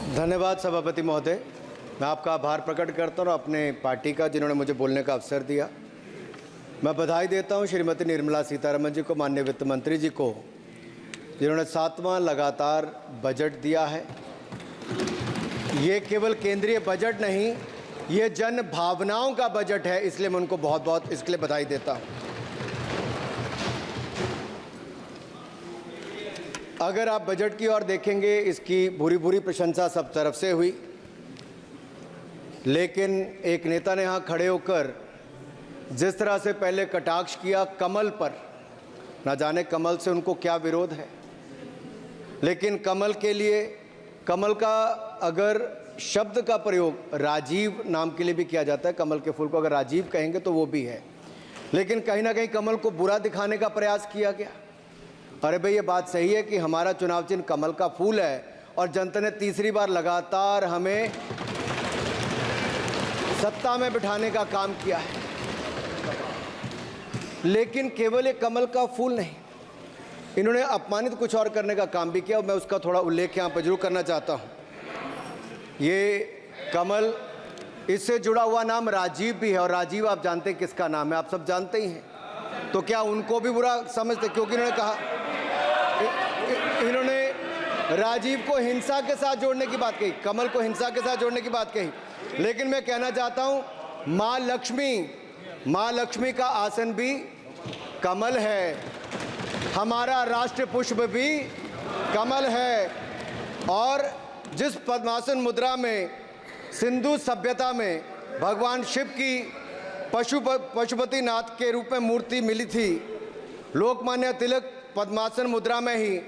धन्यवाद सभापति महोदय। मैं आपका आभार प्रकट करता हूँ अपने पार्टी का, जिन्होंने मुझे बोलने का अवसर दिया। मैं बधाई देता हूँ श्रीमती निर्मला सीतारमण जी को, माननीय वित्त मंत्री जी को, जिन्होंने 7वां लगातार बजट दिया है। ये केवल केंद्रीय बजट नहीं, ये जन भावनाओं का बजट है, इसलिए मैं उनको बहुत बहुत इसके लिए बधाई देता हूँ। अगर आप बजट की ओर देखेंगे, इसकी भूरी भूरी प्रशंसा सब तरफ से हुई, लेकिन एक नेता ने यहाँ खड़े होकर जिस तरह से पहले कटाक्ष किया कमल पर, ना जाने कमल से उनको क्या विरोध है, लेकिन कमल के लिए, कमल का अगर शब्द का प्रयोग राजीव नाम के लिए भी किया जाता है, कमल के फूल को अगर राजीव कहेंगे तो वो भी है, लेकिन कहीं ना कहीं कमल को बुरा दिखाने का प्रयास किया गया। अरे भाई, ये बात सही है कि हमारा चुनाव चिन्ह कमल का फूल है और जनता ने तीसरी बार लगातार हमें सत्ता में बिठाने का काम किया है, लेकिन केवल ये कमल का फूल नहीं, इन्होंने अपमानित कुछ और करने का काम भी किया और मैं उसका थोड़ा उल्लेख यहाँ पर जरूर करना चाहता हूँ। ये कमल, इससे जुड़ा हुआ नाम राजीव भी है, और राजीव आप जानते हैं किसका नाम है, आप सब जानते ही हैं। तो क्या उनको भी बुरा समझते? क्योंकि इन्होंने कहा, इन्होंने राजीव को हिंसा के साथ जोड़ने की बात कही, कमल को हिंसा के साथ जोड़ने की बात कही, लेकिन मैं कहना चाहता हूँ माँ लक्ष्मी का आसन भी कमल है, हमारा राष्ट्र पुष्प भी कमल है, और जिस पद्मासन मुद्रा में सिंधु सभ्यता में भगवान शिव की पशुपति नाथ के रूप में मूर्ति मिली थी, लोकमान्य तिलक पद्मासन मुद्रा में ही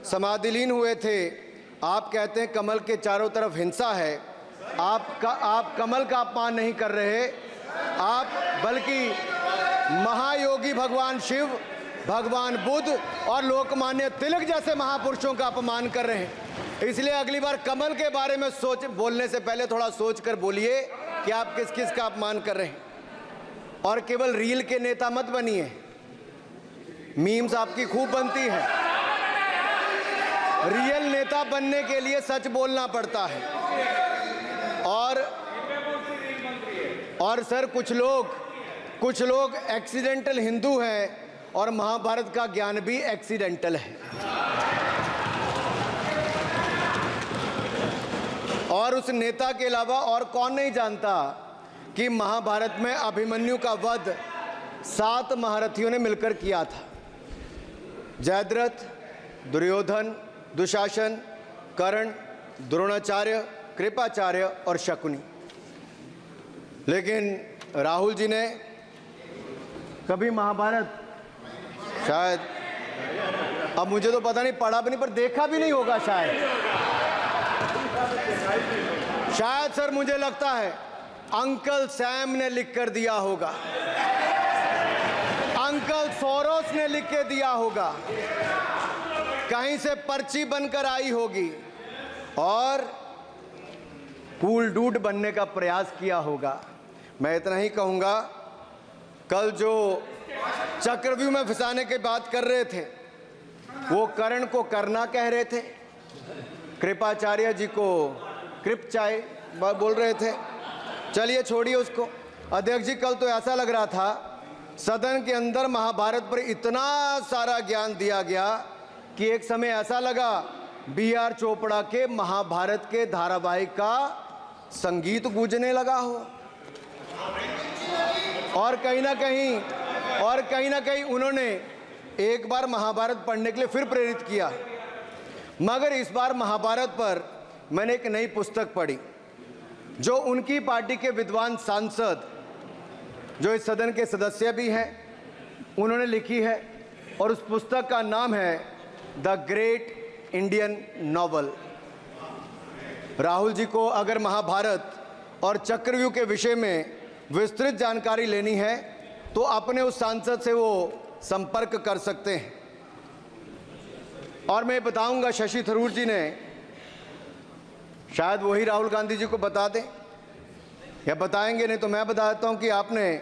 समाधिलीन हुए थे। आप कहते हैं कमल के चारों तरफ हिंसा है। आप कमल का अपमान नहीं कर रहे, आप बल्कि महायोगी भगवान शिव, भगवान बुद्ध और लोकमान्य तिलक जैसे महापुरुषों का अपमान कर रहे हैं। इसलिए अगली बार कमल के बारे में बोलने से पहले थोड़ा सोच कर बोलिए कि आप किस किस का अपमान कर रहे हैं। और केवल रील के नेता मत बनिए, मीम्स आपकी खूब बनती है। रियल नेता बनने के लिए सच बोलना पड़ता है। और सर, कुछ लोग एक्सीडेंटल हिंदू हैं और महाभारत का ज्ञान भी एक्सीडेंटल है। और उस नेता के अलावा और कौन नहीं जानता कि महाभारत में अभिमन्यु का वध 7 महारथियों ने मिलकर किया था। जयद्रथ, दुर्योधन, दुशासन, कर्ण, द्रोणाचार्य, कृपाचार्य और शकुनी। लेकिन राहुल जी ने कभी महाभारत, शायद, अब मुझे तो पता नहीं, पढ़ा भी नहीं, पर देखा भी नहीं होगा शायद सर, मुझे लगता है अंकल सैम ने लिख कर दिया होगा, अंकल सोरोस ने लिख के दिया होगा, कहीं से पर्ची बनकर आई होगी और कूल डूड बनने का प्रयास किया होगा। मैं इतना ही कहूँगा, कल जो चक्रव्यूह में फंसाने की बात कर रहे थे, वो कर्ण को करना कह रहे थे, कृपाचार्य जी को कृपचाय बोल रहे थे। चलिए छोड़िए उसको। अध्यक्ष जी, कल तो ऐसा लग रहा था सदन के अंदर महाभारत पर इतना सारा ज्ञान दिया गया कि एक समय ऐसा लगा BR चोपड़ा के महाभारत के धारावाहिक का संगीत गूंजने लगा हो। और कहीं ना कहीं उन्होंने एक बार महाभारत पढ़ने के लिए फिर प्रेरित किया। मगर इस बार महाभारत पर मैंने एक नई पुस्तक पढ़ी, जो उनकी पार्टी के विद्वान सांसद, जो इस सदन के सदस्य भी हैं, उन्होंने लिखी है, और उस पुस्तक का नाम है the great Indian novel. Rahul ji को अगर महाभारत और चक्रव्यूह के विषय में विस्तृत जानकारी लेनी है तो अपने उस सांसद से वो संपर्क कर सकते हैं। और मैं बताऊंगा, शशि थरूर जी ने, शायद वही राहुल गांधी जी को बता दें या बताएंगे, नहीं तो मैं बता देता हूं कि आपने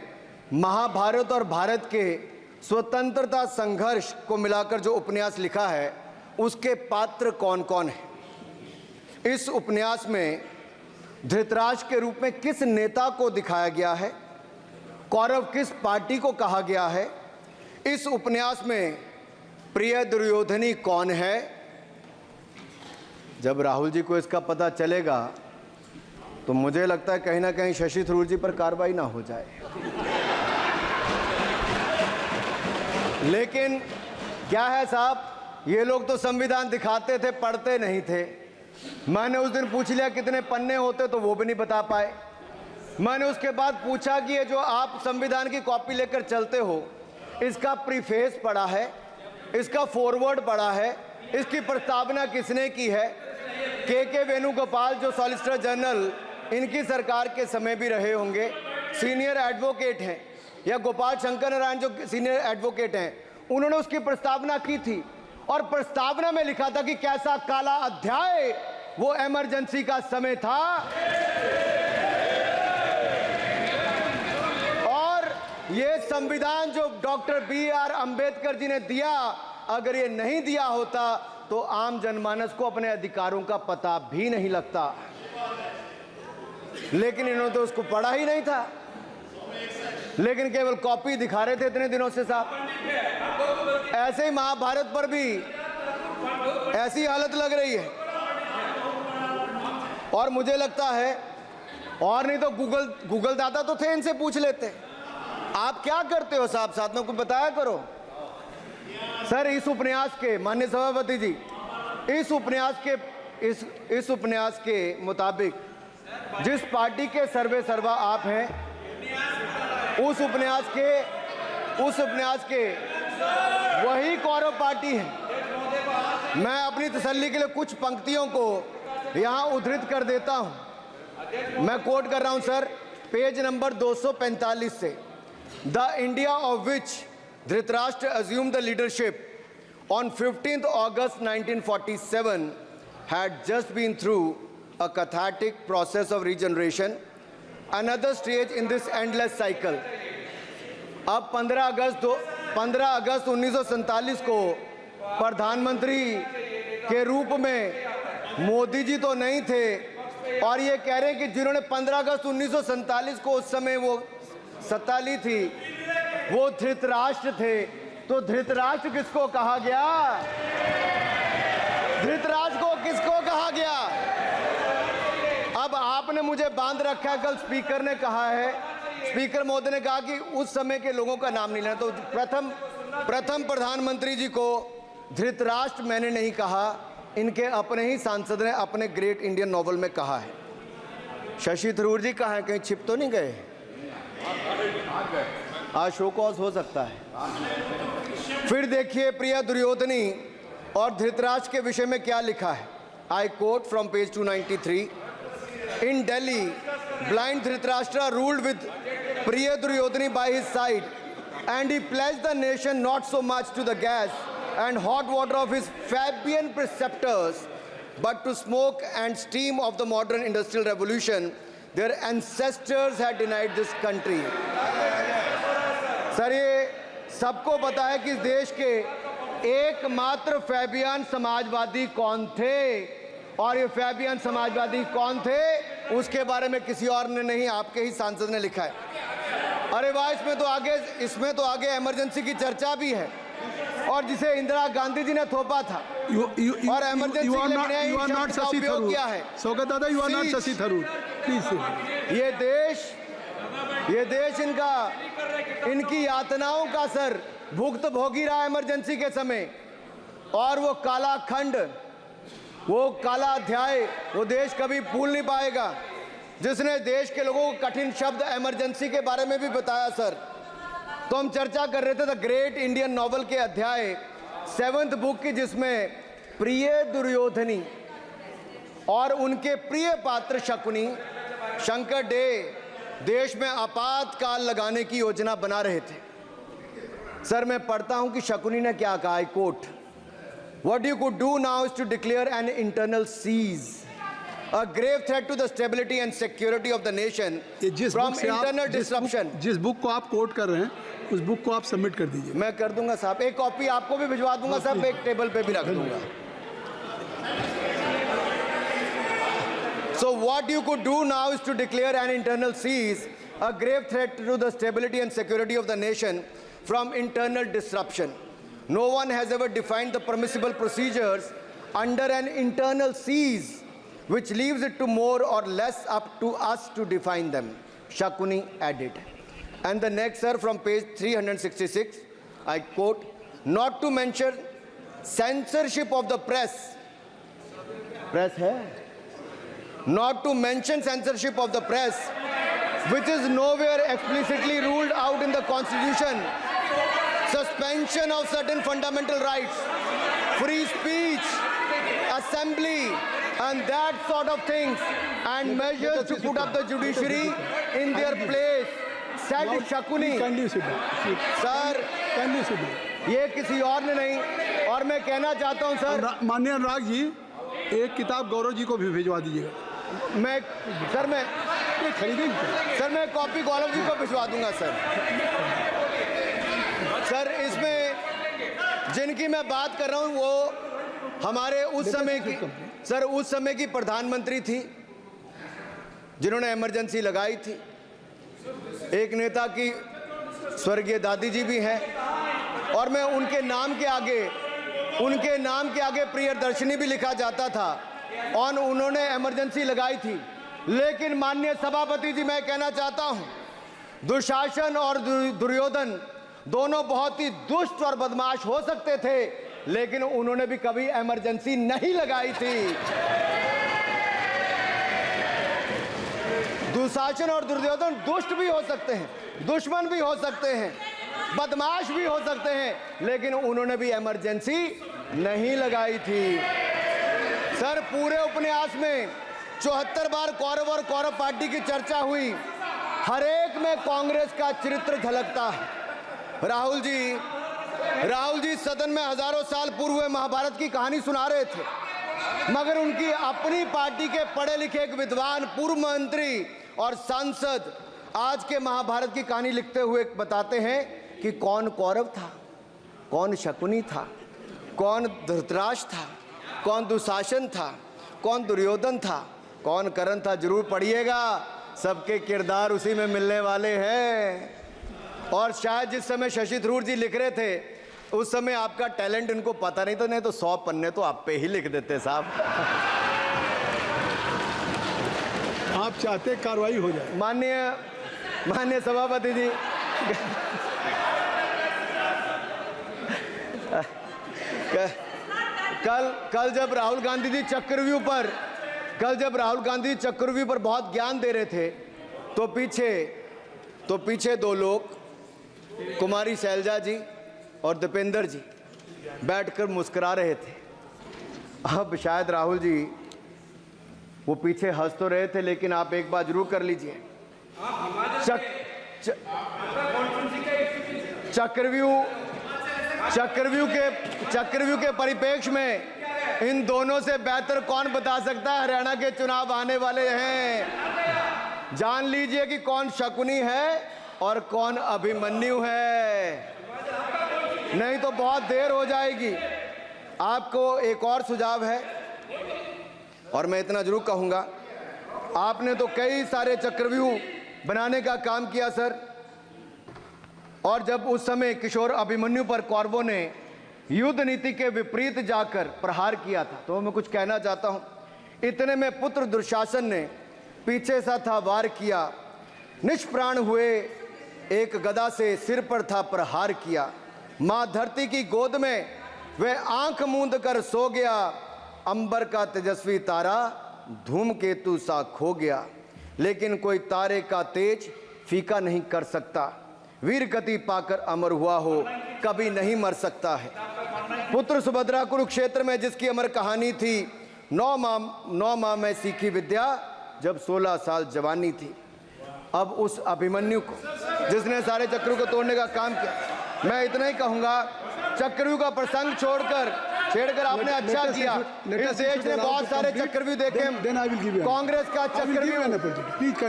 महाभारत और भारत के स्वतंत्रता संघर्ष को मिलाकर जो उपन्यास लिखा है, उसके पात्र कौन कौन है। इस उपन्यास में धृतराष्ट्र के रूप में किस नेता को दिखाया गया है, कौरव किस पार्टी को कहा गया है, इस उपन्यास में प्रिय दुर्योधनी कौन है। जब राहुल जी को इसका पता चलेगा तो मुझे लगता है कहीं ना कहीं शशि थरूर जी पर कार्रवाई ना हो जाए। लेकिन क्या है साहब, ये लोग तो संविधान दिखाते थे, पढ़ते नहीं थे। मैंने उस दिन पूछ लिया कितने पन्ने होते, तो वो भी नहीं बता पाए। मैंने उसके बाद पूछा कि ये जो आप संविधान की कॉपी लेकर चलते हो, इसका प्रीफेस पढ़ा है, इसका फॉरवर्ड पढ़ा है, इसकी प्रस्तावना किसने की है। के वेणुगोपाल जो सॉलिसिटर जनरल इनकी सरकार के समय भी रहे होंगे, सीनियर एडवोकेट हैं, या गोपाल शंकर नारायण जो सीनियर एडवोकेट हैं, उन्होंने उसकी प्रस्तावना की थी और प्रस्तावना में लिखा था कि कैसा काला अध्याय वो इमरजेंसी का समय था। और ये संविधान जो डॉक्टर BR अंबेडकर जी ने दिया, अगर ये नहीं दिया होता तो आम जनमानस को अपने अधिकारों का पता भी नहीं लगता। लेकिन इन्होंने तो उसको पढ़ा ही नहीं था, लेकिन केवल कॉपी दिखा रहे थे इतने दिनों से साहब। ऐसे ही महाभारत पर भी ऐसी हालत लग रही है। और मुझे लगता है, और नहीं तो गूगल दादा तो थे, इनसे पूछ लेते आप क्या करते हो साहब, साथ में कुछ बताया करो। सर, इस उपन्यास के, माननीय सभापति जी, इस उपन्यास के मुताबिक जिस पार्टी के सर्वे सर्वा आप हैं, उस उपन्यास के वही कौरव पार्टी है। मैं अपनी तसल्ली के लिए कुछ पंक्तियों को यहां उद्धृत कर देता हूं। मैं कोट कर रहा हूं सर, पेज नंबर 245 से। The India of which Dhritarashtra assumed the leadership on 15th August 1947 had just been through a cathartic process of regeneration, another stage in this endless cycle. अब 15 अगस्त 1947 को प्रधानमंत्री के रूप में मोदी जी तो नहीं थे, और ये कह रहे हैं कि जिन्होंने 15 अगस्त 1947 को उस समय वो सत्ता ली थी, वो धृतराष्ट्र थे। तो धृतराष्ट्र किसको कहा गया? धृतराष्ट्र को किसको कहा गया? अब आपने मुझे बांध रखा है। कल स्पीकर ने कहा है, स्पीकर महोदय ने कहा कि उस समय के लोगों का नाम नहीं लेना। तो प्रथम प्रधानमंत्री जी को धृतराष्ट्र मैंने नहीं कहा, इनके अपने ही सांसद ने अपने ग्रेट इंडियन नॉवल में कहा है। शशि थरूर जी कहाँ हैं? कहीं छिप तो नहीं गए? आज शो कॉज हो सकता है। फिर देखिए प्रिया दुर्योधनी और धृतराष्ट्र के विषय में क्या लिखा है। I quote from page 293। In Delhi, blind Dhritarashtra ruled with Priya Duryodhani by his side, and he pledged the nation not so much to the gas and hot water of his Fabian preceptors, but to smoke and steam of the modern industrial revolution. Their ancestors had denied this country. Sir, ये सबको पता है कि इस देश के एकमात्र Fabian Samajwadi कौन थे, और ये फैबियन समाजवादी कौन थे उसके बारे में किसी और ने नहीं, आपके ही सांसद ने लिखा है। अरे वाह, इसमें तो आगे इमरजेंसी की चर्चा भी है, और जिसे इंदिरा गांधी जी ने थोपा था। और इमरजेंसी के लिए उपयोग किया है। सौगत दादा, you are not Shashi Tharoor, please. ये देश इनकी यातनाओं का सर भुगत भोगी रहा इमरजेंसी के समय, और वो काला खंड, वो काला अध्याय वो देश कभी भूल नहीं पाएगा, जिसने देश के लोगों को कठिन शब्द इमरजेंसी के बारे में भी बताया। सर, तो हम चर्चा कर रहे थे द ग्रेट इंडियन नॉवल के अध्याय 7th बुक की, जिसमें प्रिय दुर्योधनी और उनके प्रिय पात्र शकुनी शंकर डे देश में आपातकाल लगाने की योजना बना रहे थे। सर, मैं पढ़ता हूं कि शकुनी ने क्या कहा। I quote, What you could do now is to declare an internal siege, a grave threat to the stability and security of the nation from internal disruption. जिस बुक को आप कोट कर रहे हैं, उस बुक को आप सबमिट कर दीजिए। मैं कर दूंगा साहब, एक कॉपी आपको भी भिजवा दूंगा साहब, एक टेबल पे भी रख दूंगा। So what you could do now is to declare an internal seize, a grave threat to the stability and security of the nation from internal disruption. No one has ever defined the permissible procedures under an internal seize, which leaves it to more or less up to us to define them, Shakuni added. And the next, sir, from page 366, I quote, not to mention censorship of the press. Press hai? Not to mention censorship of the press, which is nowhere explicitly ruled out in the Constitution. Suspension of certain fundamental rights, free speech, assembly, and that sort of things, and measures to put up the judiciary in their place, said Shakuni. Kindly sit down. Sir, Kindly sit down. ये किसी और ने नहीं, और मैं कहना चाहता हूं सर, माननीय अनुराग जी, एक किताब गौरव जी को भी भिजवा दीजिएगा। मैं खरीदेंगे सर, मैं कॉपी गौरव जी को भिजवा दूंगा सर। सर, इसमें जिनकी मैं बात कर रहा हूं वो हमारे उस समय की, सर उस समय की प्रधानमंत्री थी जिन्होंने इमरजेंसी लगाई थी। एक नेता की स्वर्गीय दादी जी भी हैं, और मैं उनके नाम के आगे प्रियदर्शनी भी लिखा जाता था, और उन्होंने इमरजेंसी लगाई थी। लेकिन माननीय सभापति जी, मैं कहना चाहता हूं, दुशासन और दुर्योधन दोनों बहुत ही दुष्ट और बदमाश हो सकते थे, लेकिन उन्होंने भी कभी इमरजेंसी नहीं लगाई थी। दुशासन और दुर्योधन दुष्ट भी हो सकते हैं, दुश्मन भी हो सकते हैं, बदमाश भी हो सकते हैं, लेकिन उन्होंने भी इमरजेंसी नहीं लगाई थी। सर, पूरे उपन्यास में 74 बार कौरव और कौरव पार्टी की चर्चा हुई, हर एक में कांग्रेस का चरित्र झलकता है। राहुल जी सदन में हजारों साल पूर्व हुए महाभारत की कहानी सुना रहे थे, मगर उनकी अपनी पार्टी के पढ़े लिखे एक विद्वान पूर्व मंत्री और सांसद आज के महाभारत की कहानी लिखते हुए बताते हैं कि कौन कौरव था, कौन शकुनी था, कौन धृतराष्ट्र था, कौन दुशासन था, कौन दुर्योधन था, कौन कर्ण था। जरूर पढ़िएगा, सबके किरदार उसी में मिलने वाले हैं। और शायद जिस समय शशि थरूर जी लिख रहे थे, उस समय आपका टैलेंट इनको पता नहीं था, नहीं तो 100 पन्ने तो आप पे ही लिख देते साहब। आप चाहते कार्रवाई हो जाए। माननीय सभापति जी, कल जब राहुल गांधी जी चक्रव्यूह पर बहुत ज्ञान दे रहे थे, तो पीछे दो लोग, कुमारी शैलजा जी और दीपेंद्र जी, बैठकर मुस्कुरा रहे थे। अब शायद राहुल जी वो पीछे हंस तो रहे थे, लेकिन आप एक बात जरूर कर लीजिए, चक्रव्यूह के परिप्रेक्ष्य में इन दोनों से बेहतर कौन बता सकता है हरियाणा के चुनाव आने वाले हैं। जान लीजिए कि कौन शकुनी है और कौन अभिमन्यु है, नहीं तो बहुत देर हो जाएगी। आपको एक और सुझाव है, और मैं इतना जरूर कहूंगा, आपने तो कई सारे चक्रव्यूह बनाने का काम किया सर, और जब उस समय किशोर अभिमन्यु पर कौरवों ने युद्ध नीति के विपरीत जाकर प्रहार किया था, तो मैं कुछ कहना चाहता हूं। इतने में पुत्र दुशासन ने पीछे सा था वार किया, निष्प्राण हुए एक गदा से सिर पर था प्रहार किया। मां धरती की गोद में वह आंख मूंद कर सो गया, अंबर का तेजस्वी तारा धूमकेतु सा खो गया। लेकिन कोई तारे का तेज फीका नहीं कर सकता, वीर गति पाकर अमर हुआ हो कभी नहीं मर सकता है। पुत्र सुभद्रा कुरुक्षेत्र में जिसकी अमर कहानी थी, 9 माह में सीखी विद्या जब 16 साल जवानी थी। अब उस अभिमन्यु को, जिसने सारे चक्रव्यूह को तोड़ने का काम किया, मैं इतना ही कहूंगा, चक्रव्यूह का प्रसंग छेड़कर आपने अच्छा किया। इस देश ने बहुत सारे चक्रव्यूह देखे, कांग्रेस का चक्रव्यूह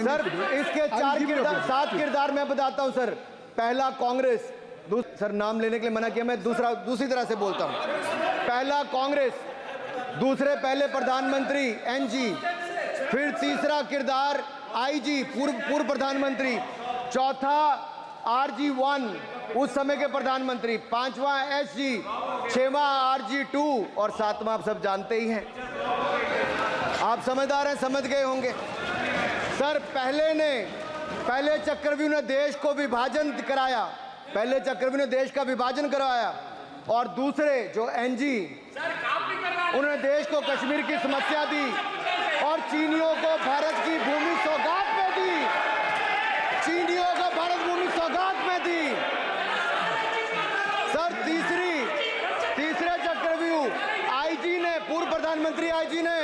सर, इसके 7 किरदार मैं बताता हूं सर। पहला कांग्रेस, सर नाम लेने के लिए मना किया, मैं दूसरी तरह से बोलता हूं। पहला कांग्रेस, दूसरे पहले प्रधानमंत्री NG, फिर तीसरा किरदार आईजी पूर्व प्रधानमंत्री, चौथा RG1 उस समय के प्रधानमंत्री, पांचवा SG, छठवां RG2 और सातवां आप सब जानते ही हैं। आप समझदार हैं, समझ गए होंगे। सर पहले चक्रव्यूह ने देश को विभाजन कराया, पहले चक्रव्यूह ने देश का विभाजन करवाया, और दूसरे जो NG उन्होंने देश को कश्मीर की समस्या दी और चीनियों को भारत की भूमि सौगात में दी, चीनियों को भारत भूमि सौगात में दी। सर तीसरे चक्रव्यूह IG ने, पूर्व प्रधानमंत्री IG ने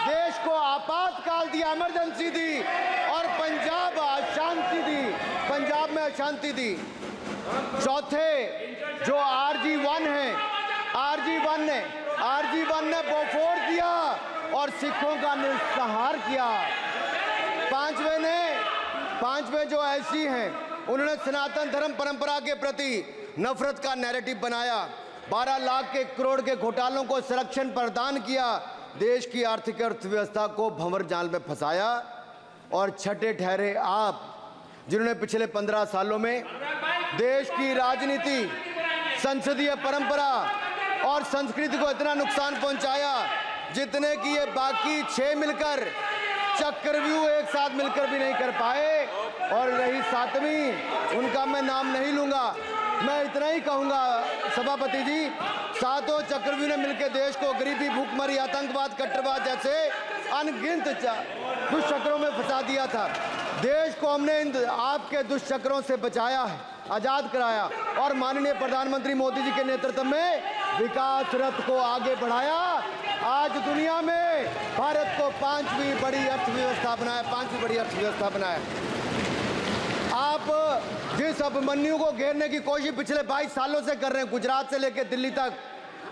देश को आपातकाल दिया, इमरजेंसी दी और पंजाब में अशांति दी। चौथे जो RG1 है, RG1 ने बोफोर्स दिया और सिखों का निस्सहार किया। पांचवें जो ऐसी हैं, उन्होंने सनातन धर्म परंपरा के प्रति नफरत का नैरेटिव बनाया, 12 लाख के करोड़ के घोटालों को संरक्षण प्रदान किया, देश की आर्थिक अर्थव्यवस्था को भंवर जाल में फंसाया। और छठे ठहरे आप, जिन्होंने पिछले 15 सालों में देश की राजनीति, संसदीय परंपरा और संस्कृति को इतना नुकसान पहुंचाया जितने कि ये बाकी 6 मिलकर चक्रव्यूह एक साथ मिलकर भी नहीं कर पाए। और रही 7वीं, उनका मैं नाम नहीं लूंगा, मैं इतना ही कहूंगा सभापति जी, 7 चक्रव्यूह ने मिलकर देश को गरीबी, भूखमरी, आतंकवाद, कट्टरवाद जैसे अनगिनत दुष्चक्रों में फंसा दिया था। देश को हमने इन आपके दुष्चक्रों से बचाया है, आजाद कराया और माननीय प्रधानमंत्री मोदी जी के नेतृत्व में विकास रथ को आगे बढ़ाया। आज दुनिया में भारत को 5वीं बड़ी अर्थव्यवस्था बनाया। आप जिस अभिमन्यु को घेरने की कोशिश पिछले 22 सालों से कर रहे हैं, गुजरात से लेकर दिल्ली तक,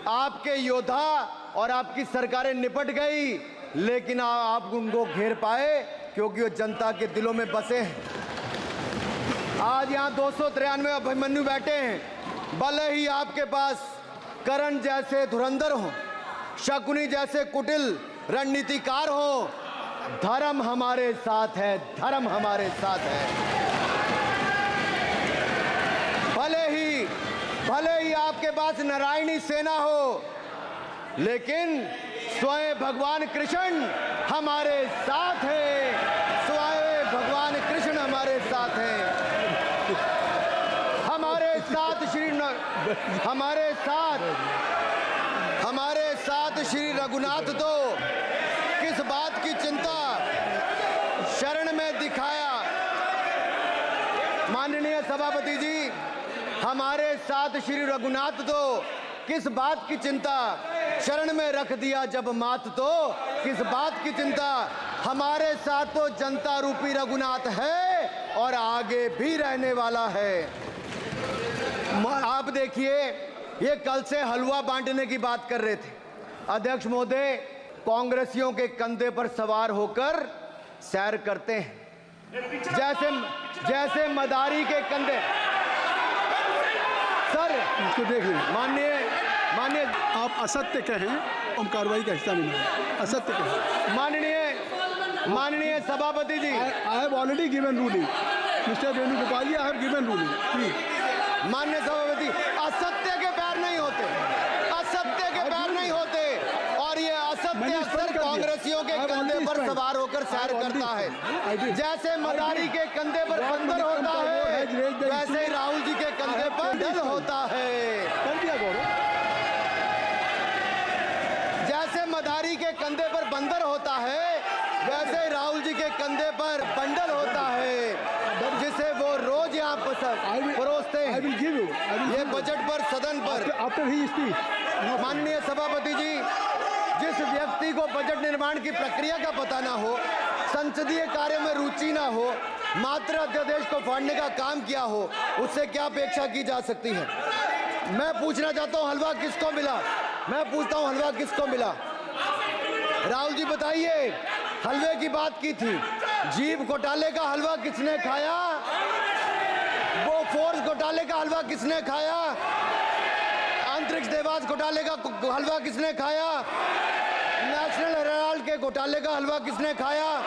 आपके योद्धा और आपकी सरकारें निपट गई, लेकिन आप उनको घेर पाए क्योंकि वो जनता के दिलों में बसे हैं। आज यहाँ 293 अभिमन्यु बैठे हैं, भले ही आपके पास करण जैसे धुरंधर हो, शकुनी जैसे कुटिल रणनीतिकार हो, धर्म हमारे साथ है, धर्म हमारे साथ है। भले ही आपके पास नारायणी सेना हो, लेकिन स्वयं भगवान कृष्ण हमारे साथ है, स्वयं भगवान कृष्ण हमारे साथ है। हमारे साथ श्री रघुनाथ तो किस बात की चिंता शरण में दिखाया। माननीय सभापति जी, हमारे साथ श्री रघुनाथ तो किस बात की चिंता शरण में रख दिया जब मात, तो किस बात की चिंता। हमारे साथ तो जनता रूपी रघुनाथ है और आगे भी रहने वाला है। आप देखिए, ये कल से हलवा बांटने की बात कर रहे थे। अध्यक्ष महोदय कांग्रेसियों के कंधे पर सवार होकर सैर करते हैं, जैसे मदारी के कंधे। सर इसको देख लीजिए। माननीय आप असत्य कहें, हम कार्रवाई का हिस्सा नहीं है। असत्य कहें। माननीय सभापति जी, I have already given ruling, mister Venugopal ji, I have given ruling. Please. माननीय सभापति, असत्य के पैर नहीं होते, असत्य के पैर नहीं होते, और ये असत्य अक्सर कांग्रेसियों के कंधे पर सवार होकर सैर करता है। जैसे मदारी के कंधे पर बंदर होता है, वैसे ही राहुल जी के कंधे पर दल होता है। जैसे मदारी के कंधे पर बंदर होता है, वैसे ही राहुल जी के कंधे पर बंडल होता है, जिसे वो रोज यहाँ परोसते हैं। ये बजट पर, सदन पर। माननीय सभापति जी, जिस व्यक्ति को बजट निर्माण की प्रक्रिया का पता ना हो, संसदीय कार्य में रुचि ना हो, मात्र अध्यादेश को फाड़ने का काम किया हो, उससे क्या अपेक्षा की जा सकती है। मैं पूछना चाहता हूँ, हलवा किसको मिला? मैं पूछता हूँ, हलवा किसको मिला? राहुल जी बताइए, हलवे की बात की थी, जीव घोटाले का हलवा किसने खाया? वो फोर्स घोटाले का हलवा किसने खाया? अंतरिक्ष देवास घोटाले का हलवा किसने खाया? नेशनल हेराल्ड के घोटाले का हलवा किसने खाया?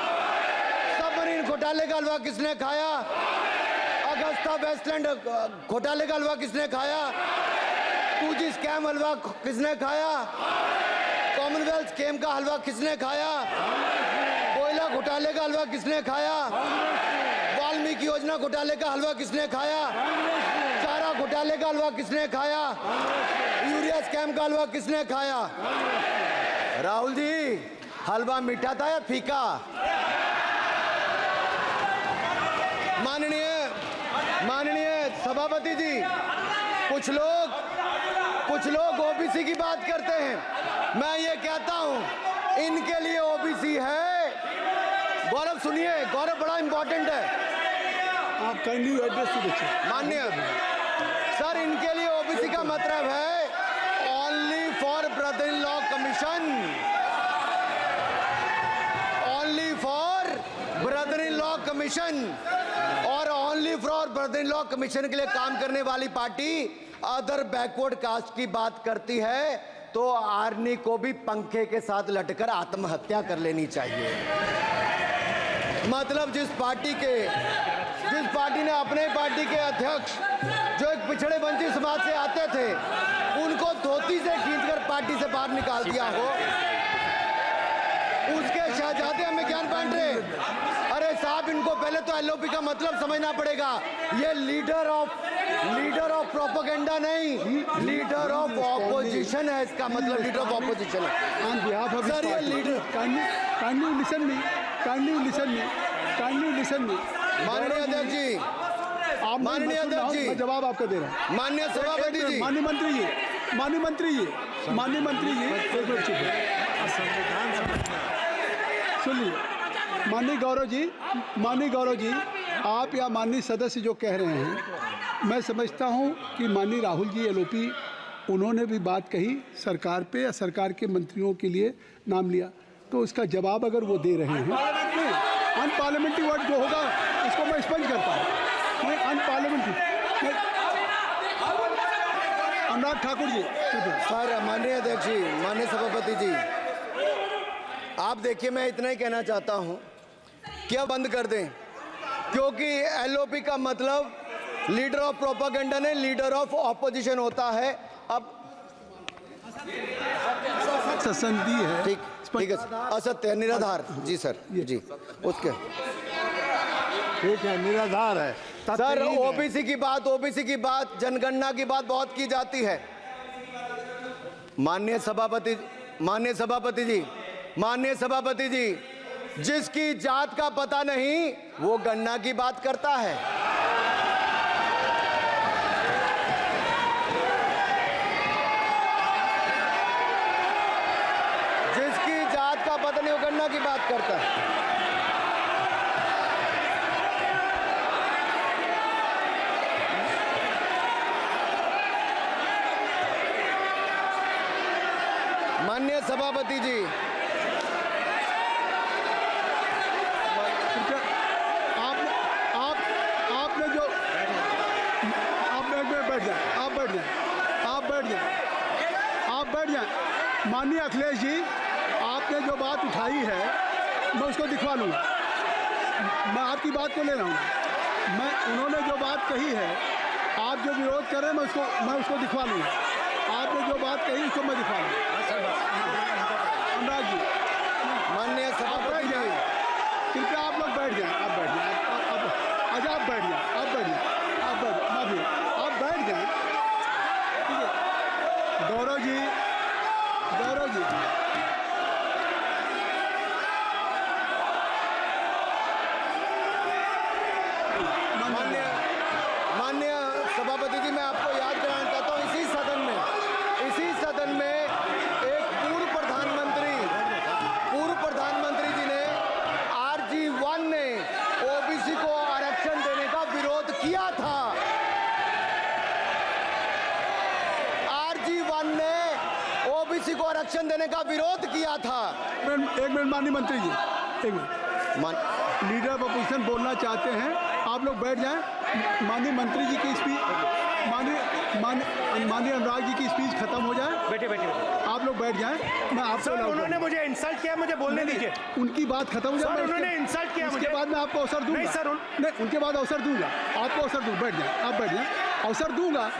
सबमरीन घोटाले का हलवा किसने खाया? अगस्ता वेस्टलैंड घोटाले का हलवा किसने खाया? 2G स्कैम हलवा किसने खाया? कॉमनवेल्थ स्कैम का हलवा किसने खाया? कोयला घोटाले का हलवा किसने खाया? वाल्मीकि योजना घोटाले का हलवा किसने खाया? चारा घोटाले का हलवा किसने खाया? यूरिया स्कैम का हलवा किसने खाया? राहुल जी, हलवा मीठा था या फीका? माननीय सभापति जी, कुछ लोग ओबीसी की बात करते हैं। मैं ये कहता हूं, इनके लिए ओबीसी है। गौरव सुनिए, गौरव बड़ा इंपॉर्टेंट है। आप kindly address to the chair. माननीय सर, इनके लिए ओबीसी का मतलब है only for brother in law commission, only for brother in law commission. और only for brother in law commission के लिए काम करने वाली पार्टी अदर बैकवर्ड कास्ट की बात करती है तो आर्नी को भी पंखे के साथ लटकर आत्महत्या कर लेनी चाहिए। मतलब जिस पार्टी ने अपने पार्टी के अध्यक्ष जो एक पिछड़े वंचित समाज से आते थे, उनको धोती से खींचकर पार्टी से बाहर निकाल दिया हो, उसके शहजादे हमें ज्ञान बांट रहे। अरे साहब, इनको पहले तो एलओपी का मतलब समझना पड़ेगा। ये लीडर ऑफ प्रोपेगेंडा नहीं, लीडर ऑफ ऑपोजिशन है। इसका मतलब लीडर ऑफ ऑपोजिशन है। On behalf of Sir, ये लीडर kindly listen me. माननीय अध्यक्ष जी, माननीय अध्यक्ष जी, मैं जवाब आपको दे रहा हूँ। माननीय सभापति जी, माननीय मंत्री जी, एक मिनट चुप है। सुनिए, माननीय गौरव जी, आप या माननीय सदस्य जो कह रहे हैं, मैं समझता हूं कि माननीय राहुल जी एलओपी, उन्होंने भी बात कही सरकार पे या सरकार के मंत्रियों के लिए नाम लिया, तो उसका जवाब अगर वो दे रहे हैं, अनपार्लियामेंट्री वर्ड जो होगा उसको मैं स्पंज करता हूँ। मैं अनपार्लियामेंट्री अनुराग ठाकुर जी। सर, माननीय अध्यक्ष जी, माननीय सभापति जी, आप देखिए, मैं इतना ही कहना चाहता हूं कि अब बंद कर दें, क्योंकि एलओपी का मतलब लीडर ऑफ प्रोपेगेंडा नहीं, लीडर ऑफ ऑपोजिशन होता है। अब संधि है, ठीक है, असत्य निराधार। जी सर, जी उसके ठीक है, निराधार है सर। ओबीसी की बात, जनगणना की बात बहुत की जाती है। माननीय सभापति जी, जिसकी जात का पता नहीं वो गणना की बात करता है। जिसकी जात का पता नहीं वो गणना की बात करता है। माननीय सभापति जी, आपने जो आप बैठ जाएं। माननीय अखिलेश जी, आपने जो बात उठाई है मैं उसको दिखवा लूँगा। मैं आपकी बात को ले रहा हूँ। उन्होंने जो बात कही है, आप जो विरोध कर रहे हैं, मैं उसको दिखवा लूँगा। आपने जो बात कही उसको मैं दिखवा लूँगा। अनुराग जी, माननीय सभापति जी, कृपया आप लोग बैठ जाएं। आप बैठ जाएं। अच्छा, आप बैठ जाएं। ठीक है। गौरव जी, माननीय सभापति जी, मैं आपको याद कराना चाहता हूँ, इसी सदन में एक पूर्व प्रधानमंत्री जी ने RG1 ने ओबीसी को आरक्षण देने का विरोध किया था। RG1 ने ओबीसी को आरक्षण देने का विरोध किया था। एक मिनट माननीय मंत्री जी, एक मिनट। लीडर ऑफ अपोजिशन बोलना चाहते हैं, आप लोग बैठ जाएं। माननीय मंत्री जी की स्पीच माननीय अनुराग जी की स्पीच खत्म हो जाए। बैठे बैठे बैठे। आप लोग बैठ जाएं, मैं आपको सर उन्होंने मुझे इंसल्ट किया, मुझे बोलने दीजिए। उनकी बात खत्म हो जाए। सर उन्होंने इंसल्ट किया मुझे। उसके बाद मैं आपको अवसर दूंगा। नहीं सर नहीं, उनके बाद अवसर दूंगा, आपको अवसर दूंगा। बैठ जाए, आप बैठ जाए, अवसर दूंगा।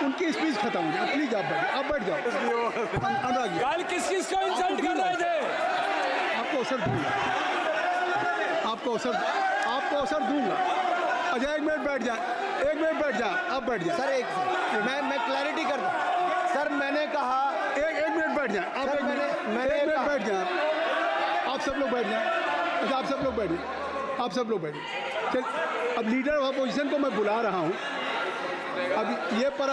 उनकी स्पीच खत्म हो जाए। प्लीज आप बैठ जाओ। अनुराग जी कल किस को इंसल्ट कर रहे थे? आपको अवसर दूंगा, आपको अवसर दूंगा। अजय एक मिनट बैठ जाए, आप बैठ जाए। सर मैं क्लैरिटी कर दूं। सर मैंने कहा एक मिनट बैठ जाए आप। सर, एक मिनट बैठ जाए आप सब लोग बैठ जाए। अच्छा आप सब लोग बैठ जाए। चल अब लीडर ऑफ अपोजिशन को मैं बुला रहा हूँ। अब ये पर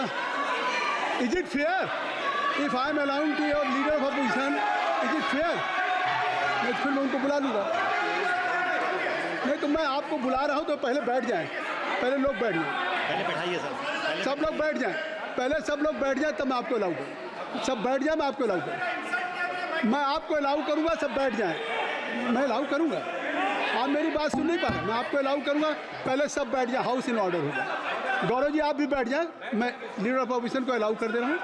is it fair if I am allowing to your leader of opposition, is it fair? मैं फिर उनको बुला लूँगा। नहीं तो मैं आपको बुला रहा हूँ तो पहले बैठ जाएं, पहले लोग बैठ जाएं, पहले बैठाइए सर। सब लोग बैठ जाएं, पहले सब लोग बैठ जाएं तब मैं आपको अलाउ करूँ। सब बैठ जाएं, मैं आपको अलाउ करूँ। मैं आपको अलाउ करूँगा, सब बैठ जाएं, मैं अलाउ करूँगा। आप मेरी बात सुन नहीं पा रहे, मैं आपको अलाउ करूँगा। पहले सब बैठ जाए, हाउस इन ऑर्डर होगा। गौरव जी आप भी बैठ जाएं, मैं लीडर ऑफ अपोजिशन को अलाउ कर दे रहा हूँ।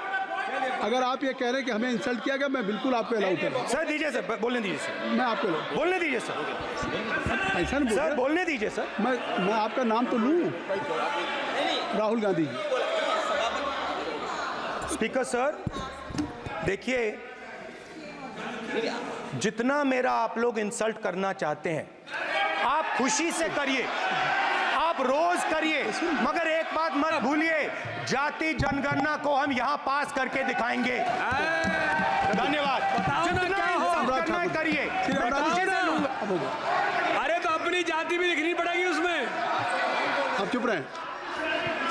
अगर आप ये कह रहे हैं कि हमें इंसल्ट किया गया, मैं बिल्कुल आपको अलाउ कर रहा हूँ। सर दीजिए सर, बोलने दीजिए सर। मैं आपको बोलने दीजिए सर। ऐसा नहीं सर बोल बोलने दीजिए सर। मैं आपका नाम तो लूँ, राहुल गांधी जी। स्पीकर सर देखिए, जितना मेरा आप लोग इंसल्ट करना चाहते हैं आप खुशी से करिए, आप रोज करिए, मगर एक बात मत भूलिए, जाति जनगणना को हम यहां पास करके दिखाएंगे। धन्यवाद। जितना इंसल्ट करना है करिए, मैं खुशी से लूंगा। अरे तो अपनी जाति भी दिखनी पड़ेगी उसमें। आप चुप रहें।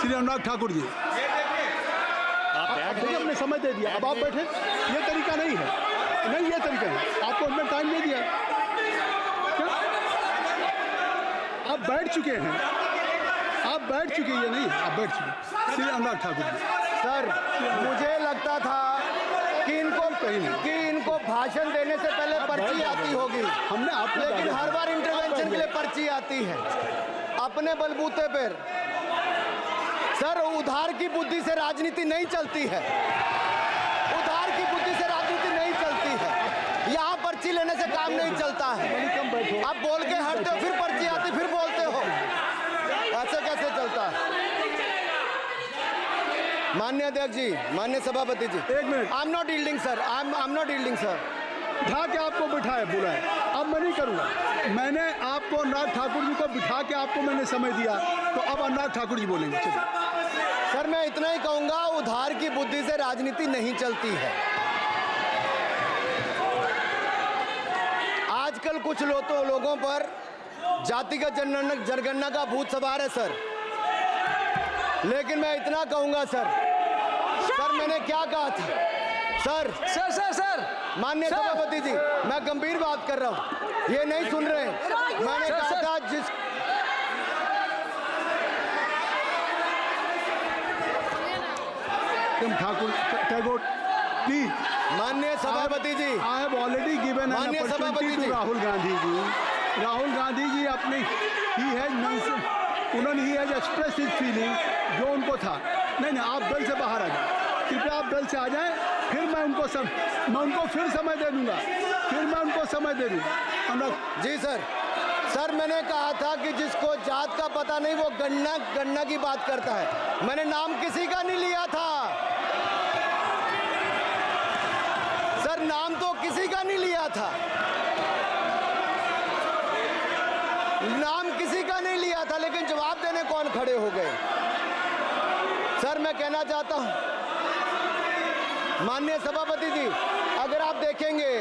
श्री अनुराग ठाकुर जी, देखिए हमने समय दे दिया, अब आप बैठे। ये तरीका नहीं है, नहीं ये तरीका है। आपको हमने टाइम दे दिया, क्या आप बैठ चुके हैं? आप बैठ चुके, ये नहीं आप बैठ चुके। श्री अनुराग ठाकुर जी, सर मुझे लगता था कि इनको भाषण देने से पहले पर्ची आती होगी। हमने आपको लेकिन हर बार इंटरवेंशन के लिए पर्ची आती है अपने बलबूते पर। सर उधार की बुद्धि से राजनीति नहीं चलती है, उधार की बुद्धि से राजनीति नहीं चलती है। यहाँ पर्ची लेने से काम नहीं चलता है। आप बोल के हटते हो, फिर पर्ची आती, फिर बोलते हो, ऐसे कैसे चलता है? माननीय अध्यक्ष जी, माननीय सभापति जी, एक minute. I am not yielding sir, I am not yielding sir. बिठा के आपको बिठाया बुलाया, अब मैं नहीं करूँगा। मैंने आपको अनुराग ठाकुर जी को बिठा के आपको मैंने समय दिया, तो अब अनुराग ठाकुर जी बोलेंगे। चलिए सर मैं इतना ही कहूंगा, उधार की बुद्धि से राजनीति नहीं चलती है। आजकल कुछ लोगों पर जातिगत जनगणना का भूत सवार है सर। लेकिन मैं इतना कहूंगा सर मैंने क्या कहा था सर माननीय सभापति जी, मैं गंभीर बात कर रहा हूं, ये नहीं सुन रहे हैं। मैंने कहा था ठाकुर टैगोर प्लीज। माननीय सभापति जी, I have already given an opportunity to Rahul Gandhi ji. Rahul Gandhi ji अपनी उन्होंने ही हैज एक्सप्रेस हिज फीलिंग जो उनको था। नहीं आप बेल से बाहर आ जाए, कृपया आप बेल से आ जाएं, फिर मैं उनको फिर समय दे दूंगा, जी सर मैंने कहा था कि जिसको जात का पता नहीं वो गणना की बात करता है। मैंने नाम किसी का नहीं लिया था सर, नाम तो किसी का नहीं लिया था, नाम किसी का नहीं लिया था, लेकिन जवाब देने कौन खड़े हो गए? सर मैं कहना चाहता हूं माननीय सभापति जी, अगर आप देखेंगे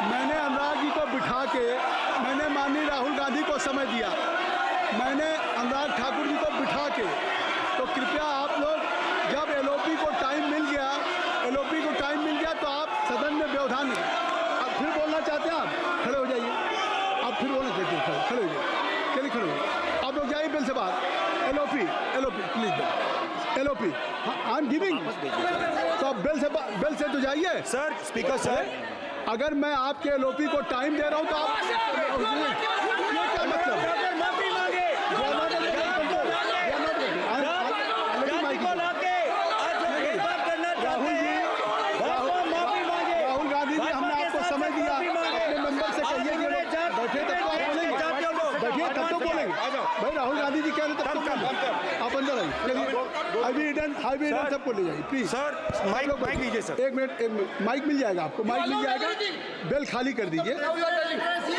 मैंने अनुराग जी को बिठा के मैंने माननीय राहुल गांधी को समय दिया, मैंने अनुराग ठाकुर जी को बिठा के, तो कृपया आप लोग जब एलओपी को टाइम मिल गया तो आप सदन में व्यवधान अब फिर बोलना चाहते हैं, आप खड़े हो जाइए, आप फिर बोलना चाहते हैं, खड़े हो जाइए, चलिए खड़े हो, आप लोग जाइए बिल से बाहर। LOP please, LOP I am giving, तो आप बेल से तो जाइए। सर स्पीकर सर अगर मैं आपके एलओपी को टाइम दे रहा हूं तो आप ये क्या मतलब? माफी मांगे राहुल गांधी जी, हमने आपको समय दिया, अपने मेंबर से कहिए कि बैठे तब तो आप बोलेंगे, बैठिए तब तो बोलेंगे भाई। राहुल गांधी जी कह रहे तब तो बोलेंगे। आप अंदर आइए, चलिए हाईवे सबको ले जाइए प्लीज। सर माइक लीजिए सर। एक मिनट, माइक मिल जाएगा आपको, माइक मिल जाएगा। बेल खाली कर दीजिए।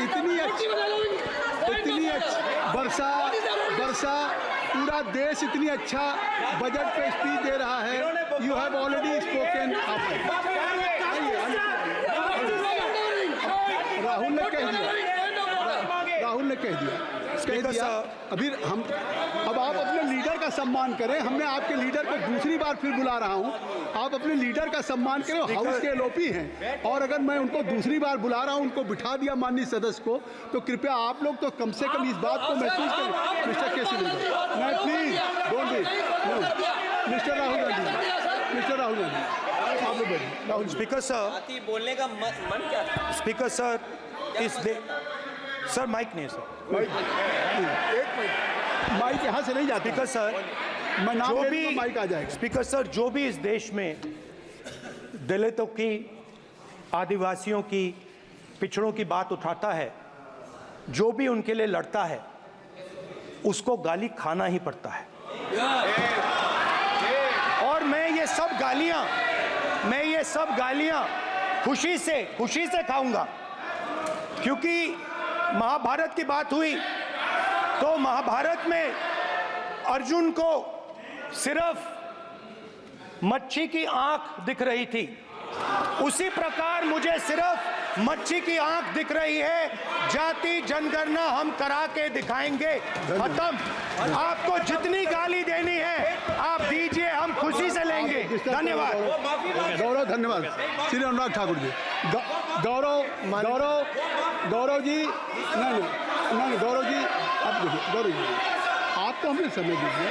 इतनी अच्छी वर्षा पूरा देश इतनी अच्छा बजट पे स्पीच दे रहा है। You have already spoken. Rahul ने कह दिया अभी हम, अब आप अपने लीडर का सम्मान करें। हमने आपके लीडर को दूसरी बार फिर बुला रहा हूं, आप अपने लीडर का सम्मान करें। हाउस के एलओपी हैं और अगर मैं उनको दूसरी बार बुला रहा हूं, उनको बिठा दिया माननीय सदस्य को, तो कृपया आप लोग तो कम से कम इस बात को महसूस करें। मिस्टर केसी नहीं, please don't be mister Rahul Gandhi, आप लोग बैठिए। राहुल स्पीकर सर, बोलने का मन क्या था? स्पीकर सर, सर माइक नहीं सर, माइक यहाँ से नहीं जाता। स्पीकर सर, मैं नाम जो ले भी लूंगा, माइक आ जाएगा। स्पीकर सर, जो भी इस देश में दलितों की, आदिवासियों की, पिछड़ों की बात उठाता है, जो भी उनके लिए लड़ता है, उसको गाली खाना ही पड़ता है। और मैं ये सब गालियां खुशी से खाऊंगा, क्योंकि महाभारत की बात हुई तो महाभारत में अर्जुन को सिर्फ मच्छी की आंख दिख रही थी, उसी प्रकार मुझे सिर्फ मच्छी की आंख दिख रही है। जाति जनगणना हम करा के दिखाएंगे। खत्म। आपको जितनी गाली देनी है आप दीजिए, हम खुशी से लेंगे। धन्यवाद। गौरव, धन्यवाद। श्री अनुराग ठाकुर जी, गौरव जी, नहीं गौरव जी, आप देखिए, गौरव जी आप तो हमें समय दीजिए।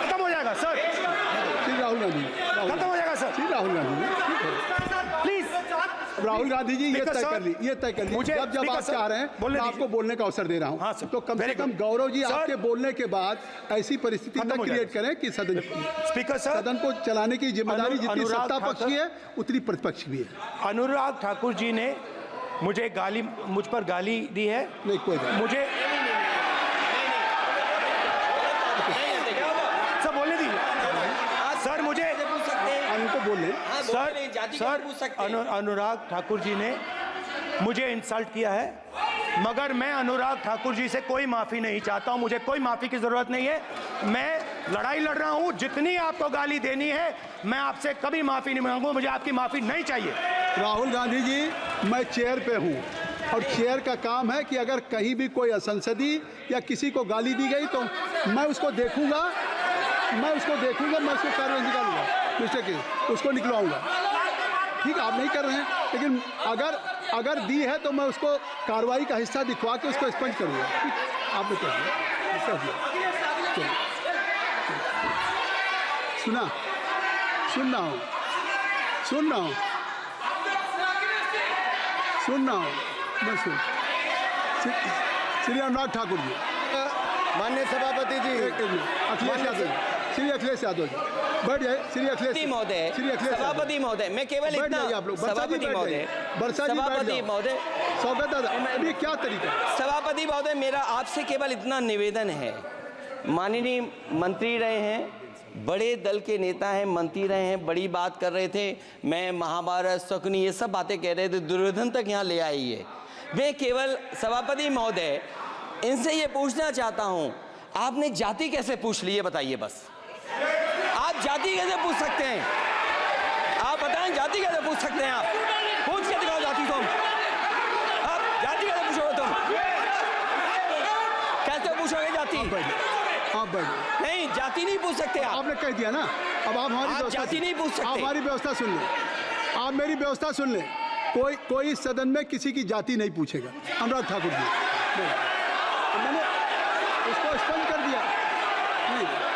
खत्म हो जाएगा सर। श्री राहुल गांधी, खत्म हो जाएगा सर। श्री राहुल गांधी प्लीज राहुल गांधी जी, ये तय कर ली, मुझे जब आप चाह रहे हैं मैं आपको बोलने का अवसर दे रहा हाँ, हूं, तो कम से कम गौरव जी आपके बोलने के बाद ऐसी परिस्थिति न क्रिएट करें कि सदन को चलाने की जिम्मेदारी जितनी सत्ता पक्ष की है उतनी प्रतिपक्ष भी है। अनुराग ठाकुर जी ने मुझ पर गाली दी है। नहीं, कोई बात मुझे सब बोलने दीजिए सर। मुझे उनको बोलने सर अनुराग ठाकुर जी ने मुझे इंसल्ट किया है, मगर मैं अनुराग ठाकुर जी से कोई माफ़ी नहीं चाहता हूं। मुझे कोई माफ़ी की ज़रूरत नहीं है। मैं लड़ाई लड़ रहा हूं। जितनी आपको गाली देनी है मैं आपसे कभी माफ़ी नहीं मांगूंगा। मुझे आपकी माफ़ी नहीं चाहिए। राहुल गांधी जी, मैं चेयर पे हूं और चेयर का काम है कि अगर कहीं भी कोई असंसदीय या किसी को गाली दी गई तो मैं उसको देखूंगा, मैं उसको कार्रवाई निकालूंगा, मिस्टर के उसको निकलवाऊंगा। ठीक है, आप नहीं कर रहे हैं, लेकिन अगर दी है तो मैं उसको कार्रवाई का हिस्सा दिखवा के उसको स्पंज करूंगा। आपने कह दिया, सुन रहा हूँ मैं श्री अनुराग ठाकुर जी, माननीय सभापति जी, अखिलेश यादव जी बैठ जाए। श्री अखिलेश महोदय, सभापति महोदय, मैं केवल इतना, सभापति महोदय, स्वागत है। अभी क्या तरीका है? सभापति महोदय, मेरा आपसे केवल इतना निवेदन है। माननीय मंत्री रहे हैं, बड़े दल के नेता हैं, मंत्री रहे हैं, बड़ी बात कर रहे थे। मैं महाभारत, शकुनी, ये सब बातें कह रहे थे, दुर्योधन तक यहाँ ले आई है। मैं केवल सभापति महोदय इनसे ये पूछना चाहता हूँ, आपने जाति कैसे पूछ ली है बताइए बस। आप जाति कैसे पूछ सकते हैं? आप बताएं, जाति कैसे पूछ सकते हैं? आप पूछ के दिखाओ जाति तुम। आप जाति कैसे पूछोगे तुम? कैसे पूछोगे जाति? आप बैठ। नहीं, जाति नहीं पूछ सकते आप। आपने कह दिया ना, अब आप हमारी जाति नहीं पूछ सकते। आप हमारी व्यवस्था सुन लें, आप मेरी व्यवस्था सुन लें। कोई सदन में किसी की जाति नहीं पूछेगा। अनुराग ठाकुर जी, मैंने उसको स्पष्ट कर दिया।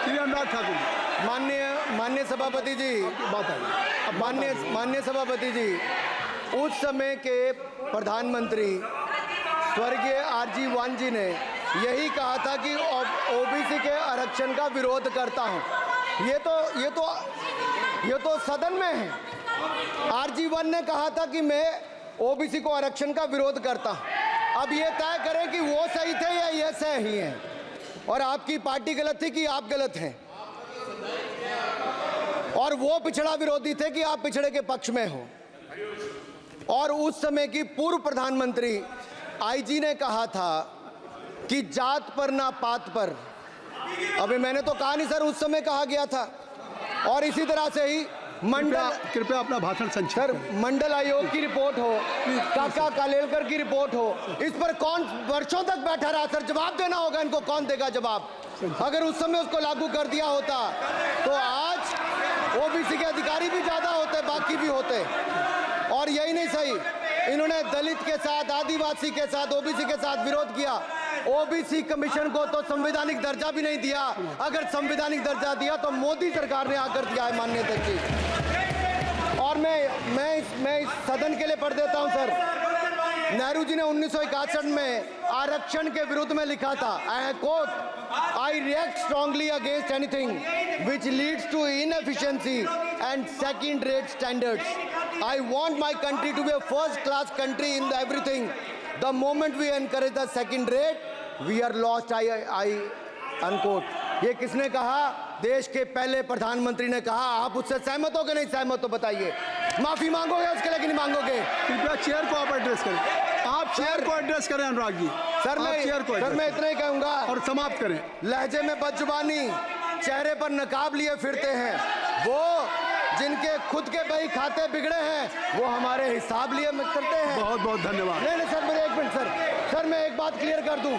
श्री अनुराग ठाकुर जी, माननीय माननीय सभापति जी, बात आ गई। अब माननीय सभापति जी, उस समय के प्रधानमंत्री स्वर्गीय आरजी वान जी ने यही कहा था कि ओबीसी के आरक्षण का विरोध करता हूं। ये तो सदन में है। आरजी वान ने कहा था कि मैं ओबीसी को आरक्षण का विरोध करता हूं। अब ये तय करें कि वो सही थे या ये सही हैं, और आपकी पार्टी गलत थी कि आप गलत हैं, और वो पिछड़ा विरोधी थे कि आप पिछड़े के पक्ष में हो। और उस समय की पूर्व प्रधानमंत्री आईजी ने कहा था कि जात पर ना पात पर। अभी मैंने तो कहा नहीं सर, उस समय कहा गया था। और इसी तरह से ही कृपया अपना भाषण संक्षिप्त सर, करें। मंडल आयोग की रिपोर्ट हो, काका कालेलकर की रिपोर्ट हो, इस पर कौन वर्षों तक बैठा रहा सर? जवाब देना होगा इनको, कौन देगा जवाब? अगर उस समय उसको लागू कर दिया होता तो आज ओबीसी के अधिकारी भी ज्यादा होते, बाकी भी होते। और यही नहीं सही, इन्होंने दलित के साथ, आदिवासी के साथ, ओबीसी के साथ विरोध किया। ओबीसी कमीशन को तो संवैधानिक दर्जा भी नहीं दिया। अगर संवैधानिक दर्जा दिया तो मोदी सरकार ने आकर दिया है, माननीय अध्यक्ष जी। और मैं इस सदन के लिए पढ़ देता हूं सर। नेहरू जी ने 1961 में आरक्षण के विरुद्ध में लिखा था, I quote, I react strongly against anything which leads to inefficiency and second rate standards. I want my country to be a first class country in everything. The moment we encourage the second rate we are lost. I unquote. ये किसने कहा? देश के पहले प्रधानमंत्री ने कहा। आप उससे सहमत हो कि नहीं सहमत हो बताइए? माफी मांगोगे उसके लिए कि नहीं मांगोगे? कृपया चेयर को आप एड्रेस करें। आप चेयर को एड्रेस करें अनुराग जी। सर मैं इतना ही कहूंगा और समाप्त करें। लहजे में बदजुबानी, चेहरे पर नकाब लिए फिरते हैं, वो जिनके खुद के बही खाते बिगड़े हैं वो हमारे हिसाब लिए करते हैं। बहुत बहुत धन्यवाद। नहीं सर, मेरे एक मिनट सर, मैं एक बात क्लियर कर दूं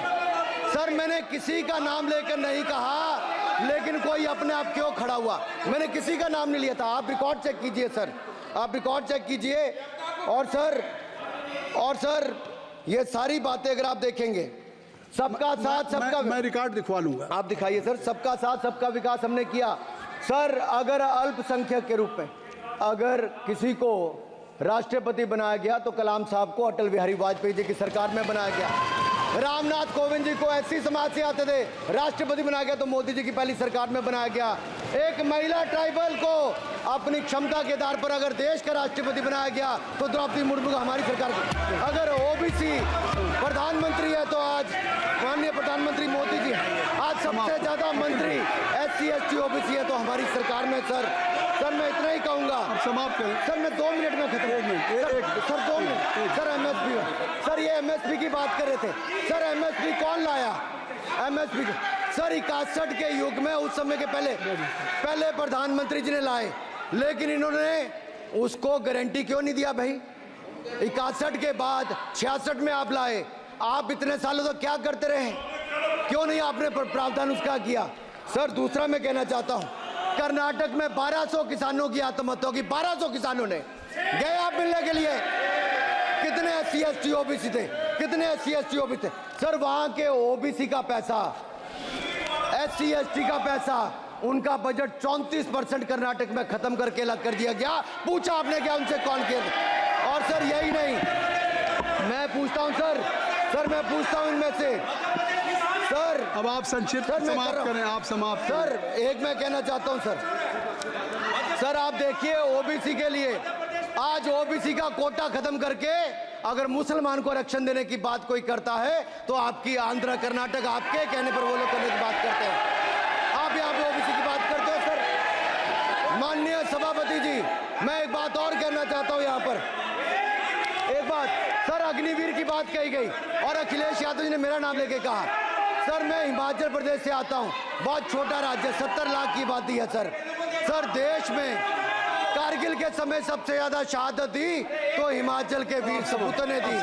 सर, मैंने किसी का नाम लेकर नहीं कहा, लेकिन कोई अपने आप क्यों खड़ा हुआ? मैंने किसी का नाम नहीं लिया था। आप रिकॉर्ड चेक कीजिए सर, आप रिकॉर्ड चेक कीजिए। और सर ये सारी बातें अगर आप देखेंगे, सबका साथ सबका, मैं रिकॉर्ड दिखवा लूंगा। आप दिखाइए सर। सबका साथ सबका विकास हमने किया सर। अगर अल्पसंख्यक के रूप में अगर किसी को राष्ट्रपति बनाया गया तो कलाम साहब को अटल बिहारी वाजपेयी जी की सरकार में बनाया गया। रामनाथ कोविंद जी को एससी समाज से आते थे, राष्ट्रपति बनाया गया तो मोदी जी की पहली सरकार में बनाया गया। एक महिला ट्राइबल को अपनी क्षमता के आधार पर अगर देश का राष्ट्रपति बनाया गया तो द्रौपदी मुर्मू को हमारी सरकार को। अगर ओबीसी प्रधानमंत्री है तो आज माननीय प्रधानमंत्री मोदी जी। आज सबसे ज्यादा मंत्री एससी एसटी ओबीसी है तो हमारी सरकार में सर मैं इतना ही कहूंगा। समाप्त करें सर, मैं 2 मिनट में खत्म। Sir 2 minute. Sir MSP, sir ये एमएसपी की बात कर रहे थे सर। एमएसपी कौन लाया? एमएसपी सर 61 के युग में, उस समय के पहले प्रधानमंत्री जी ने लाए, लेकिन इन्होंने उसको गारंटी क्यों नहीं दिया भाई? 61 के बाद 66 में आप लाए। आप इतने सालों तक क्या करते रहे? क्यों नहीं आपने प्रावधान उसका किया? सर दूसरा मैं कहना चाहता हूं, कर्नाटक में 1200 किसानों की आत्महत्या की। 1200 किसानों ने गए आप मिलने के लिए। कितने एससी एसटी ओबीसी थे? कितने एससी एसटी ओबीसी थे? सर वहां के ओबीसी का पैसा, एससी एसटी का पैसा, उनका बजट 34% कर्नाटक में खत्म करके अलग कर दिया गया। पूछा आपने क्या उनसे? कौन किया? और सर यही नहीं, मैं पूछता हूं सर मैं पूछता हूं इनमें से सर। अब आप संक्षिप्त समाप्त करें। आप समाप्त सर एक मैं कहना चाहता हूं सर आप देखिए ओबीसी के लिए आज ओबीसी का कोटा खत्म करके अगर मुसलमान को आरक्षण देने की बात कोई करता है तो आपकी आंध्र कर्नाटक आपके कहने पर वो लोग करने की बात करते हैं। आप यहाँ पे ओबीसी की बात करते हो सर। माननीय सभापति जी, मैं एक बात और कहना चाहता हूँ यहाँ पर। एक बात सर, अग्निवीर की बात कही गई और अखिलेश यादव जी ने मेरा नाम लेके कहा। सर मैं हिमाचल प्रदेश से आता हूँ, बहुत छोटा राज्य, 70 लाख की आबादी है सर। देश में कारगिल के समय सबसे ज्यादा शहादत दी तो हिमाचल के वीर सपूतों ने दी।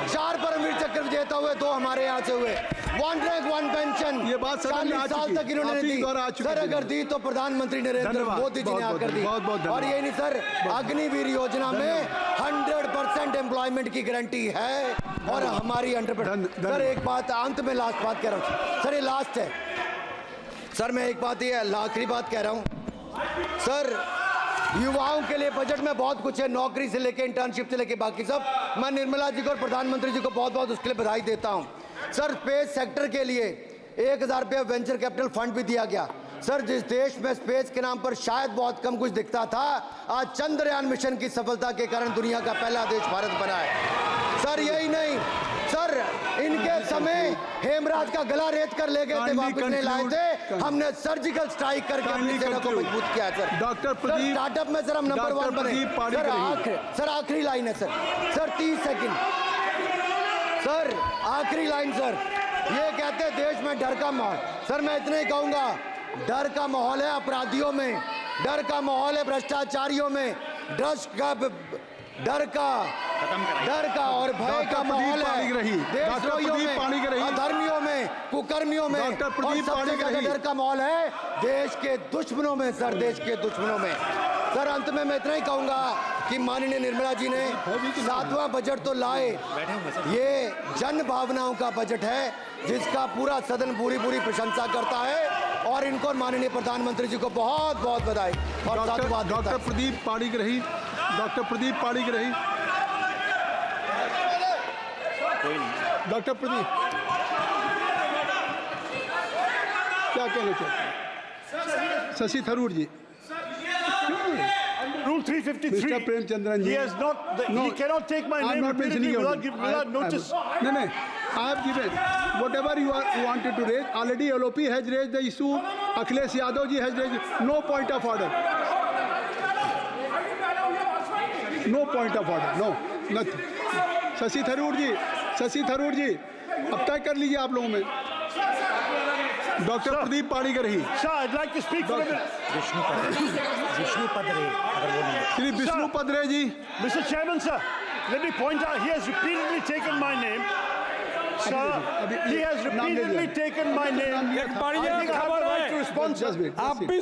4 परमवीर चक्र विजेता हुए, 2 हमारे यहाँ से हुए। 1 रैंक 1 पेंशन ये बात 40 साल तक इन्होंने दी सर। अगर दी तो प्रधानमंत्री नरेंद्र मोदी जी ने आकर दी। और ये नहीं सर, अग्निवीर योजना में 100% एम्प्लॉयमेंट की गारंटी है और हमारी 100%। सर एक बात अंत में, लास्ट बात कह रहा हूँ सर, ये लास्ट है सर। मैं एक बात, ये आखिरी बात कह रहा हूँ सर, युवाओं के लिए बजट में बहुत कुछ है, नौकरी से लेके इंटर्नशिप से लेके बाकी सब। मैं निर्मला जी को और प्रधानमंत्री जी को बहुत बहुत उसके लिए बधाई देता हूं। सर, स्पेस सेक्टर के लिए 1000 रुपये वेंचर कैपिटल फंड भी दिया गया। सर, जिस देश में स्पेस के नाम पर शायद बहुत कम कुछ दिखता था, आज चंद्रयान मिशन की सफलता के कारण दुनिया का पहला देश भारत बना है। सर, यही नहीं सर, इनके समय हेमराज का गला रेत कर ले गए थे, वापस नहीं लाए थे। हमने सर्जिकल स्ट्राइक करके अपनी सेना को मजबूत किया है। सर, डॉक्टर प्रदीप, स्टार्टअप में सर हम नंबर 1 बने। सर, आखिरी लाइन है सर 30 सेकंड। सर, आखिरी लाइन सर, ये कहते हैं देश में डर का माहौल। सर, मैं इतना ही कहूंगा, डर का माहौल है अपराधियों में, डर का माहौल है भ्रष्टाचारियों में, डर का और भय का माहौल है देशद्रोहियों में, अधर्मियों में, कुकर्मियों में, और सबसे ज्यादा डर का माहौल है देश के दुश्मनों में। सर, देश के दुश्मनों में। सर, अंत में मैं इतना ही कहूंगा कि माननीय निर्मला जी ने 7वां बजट तो लाए, ये जन भावनाओं का बजट है जिसका पूरा सदन पूरी प्रशंसा करता है, और इनको माननीय प्रधानमंत्री जी को बहुत बहुत बधाई और साधुवाद। Doctor Pradeep Panigrahi, doctor Pradeep Panigrahi, doctor Pradeep क्या कहना चाहते हैं? शशि थरूर जी। Rule 353. Mr. Premchandran ji. He has not. No, he cannot take my I'm name not repeatedly mentioning without notice. No, I have given whatever you wanted to raise. Already LOP has raised the issue. Akhilesh Yadav ji has raised. No point of order. No point of order. No, nothing. Shashi Tharoor जी, अब तय कर लीजिए आप लोगों में। Doctor Pradeep Panigrahi. Sir, I'd like to speak for a minute. Shri Vishnu Padre ji. Mr. Chairman, sir, let me point out he has repeatedly taken my name. Sir, he has repeatedly taken my name. I think I have the right to respond, sir. Just wait. आप भी